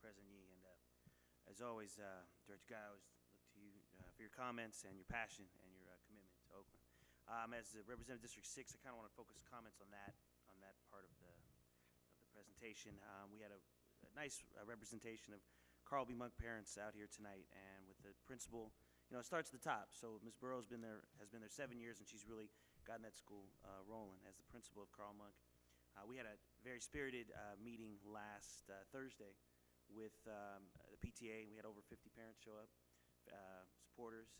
President Yee. And as always, Director Guy, I always look to you for your comments and your passion and your commitment to Oakland. As the representative District 6, I kind of want to focus comments on that part of the presentation. We had a nice representation of Carl B. Monk parents out here tonight, and with the principal, it starts at the top. So Ms. Burrows has been there 7 years, and she's really gotten that school rolling as the principal of Carl Monk. We had a very spirited meeting last Thursday with the PTA. We had over 50 parents show up, supporters.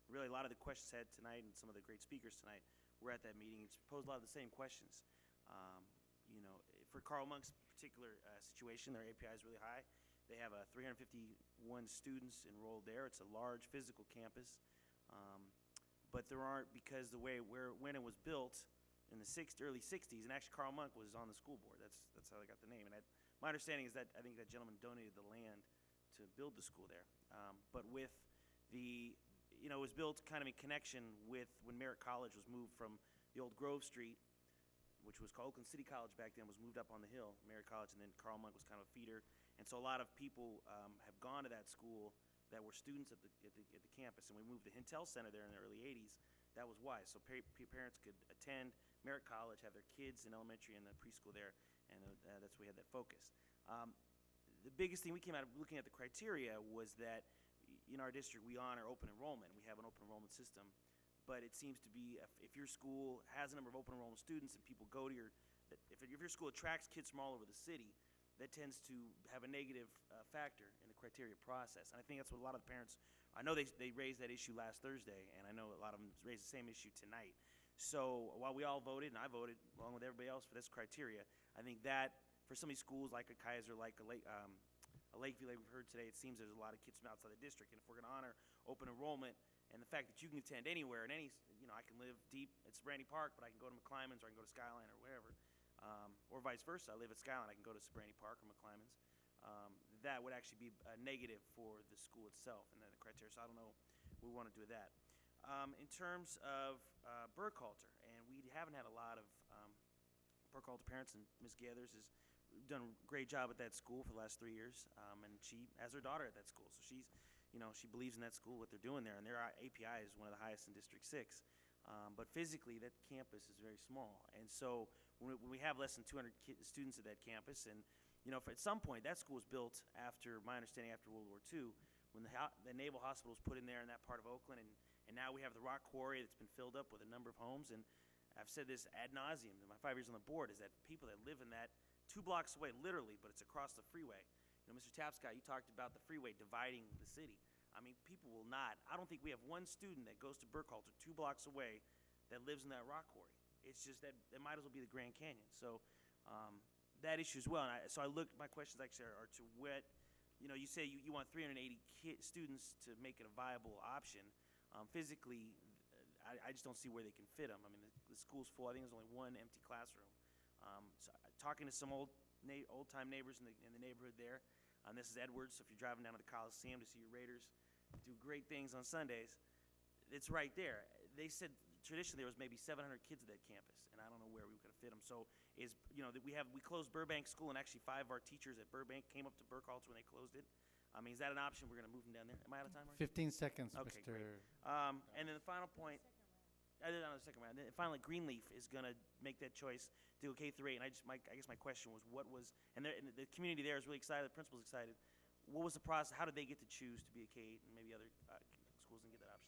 Really, a lot of the questions had tonight, and some of the great speakers tonight were at that meeting. It's posed a lot of the same questions. For Carl Monk's particular situation, their API is really high. They have 351 students enrolled there. It's a large physical campus, but there aren't, because when it was built in the early 60s, and actually Carl Monk was on the school board. That's how they got the name. And my understanding is that I think that gentleman donated the land to build the school there. But with it was built kind of in connection with when Merritt College was moved from the old Grove Street, which was called Oakland City College back then, was moved up on the hill, Merritt College, and then Carl Monk was kind of a feeder. And so a lot of people have gone to that school that were students at the campus, and we moved the Hintel Center there in the early 80s. That was why. So parents could attend Merritt College, have their kids in elementary and the preschool there, and that's why we had that focus. The biggest thing we came out of looking at the criteria was that in our district we honor open enrollment. We have an open enrollment system, but it seems to be if your school has a number of open enrollment students and people go to if your school attracts kids from all over the city, that tends to have a negative factor in the criteria process. And I think that's what a lot of the parents, I know they raised that issue last Thursday, and I know a lot of them raised the same issue tonight. So while we all voted, and I voted along with everybody else for this criteria, I think that for some of these schools like a Kaiser, like a Lakeview, like we've heard today, it seems there's a lot of kids from outside the district. And if we're going to honor open enrollment and the fact that you can attend anywhere, and I can live deep at Brandy Park, but I can go to McClymonds or I can go to Skyline or wherever, or vice versa. I live at Skyline, I can go to Brandy Park or McClymonds. That would actually be a negative for the school itself and then the criteria. So I don't know what we want to do with that. In terms of Burkhalter, and we haven't had a lot of Burkhalter parents, and Ms. Gathers has done a great job at that school for the last 3 years, and she has her daughter at that school. So she believes in that school, what they're doing there, and their API is one of the highest in District 6. But physically, that campus is very small, and so when we have less than 200 students at that campus, and at some point that school was built after, my understanding, after World War II, when the Naval Hospital was put in there in that part of Oakland, and now we have the rock quarry that's been filled up with a number of homes. And I've said this ad nauseum in my 5 years on the board, is that people that live in that 2 blocks away, literally, but it's across the freeway. Mr. Tapscott, you talked about the freeway dividing the city. I mean, people will not. I don't think we have one student that goes to Burkhalter 2 blocks away that lives in that rock quarry. It's just that it might as well be the Grand Canyon. So that issue as well. And my questions actually are to what, you say you want 380 students to make it a viable option. Physically, I just don't see where they can fit them. I mean, the school's full. I think there's only one empty classroom. So talking to some old-time neighbors in the neighborhood there, this is Edwards, so if you're driving down to the Coliseum to see your Raiders do great things on Sundays, it's right there. They said traditionally there was maybe 700 kids at that campus, and I don't know where we could have fit them. So we closed Burbank School, and actually 5 of our teachers at Burbank came up to Burkhalter when they closed it. I mean, is that an option? We're going to move them down there. Am I out of time? 15 seconds, okay, Mr. Great. And then the final point. I did it on the second round. And finally, Greenleaf is going to make that choice to go K-8. And I guess my question was, and the community there is really excited. The principal's excited. What was the process? How did they get to choose to be a K-8, and maybe other schools didn't get that option?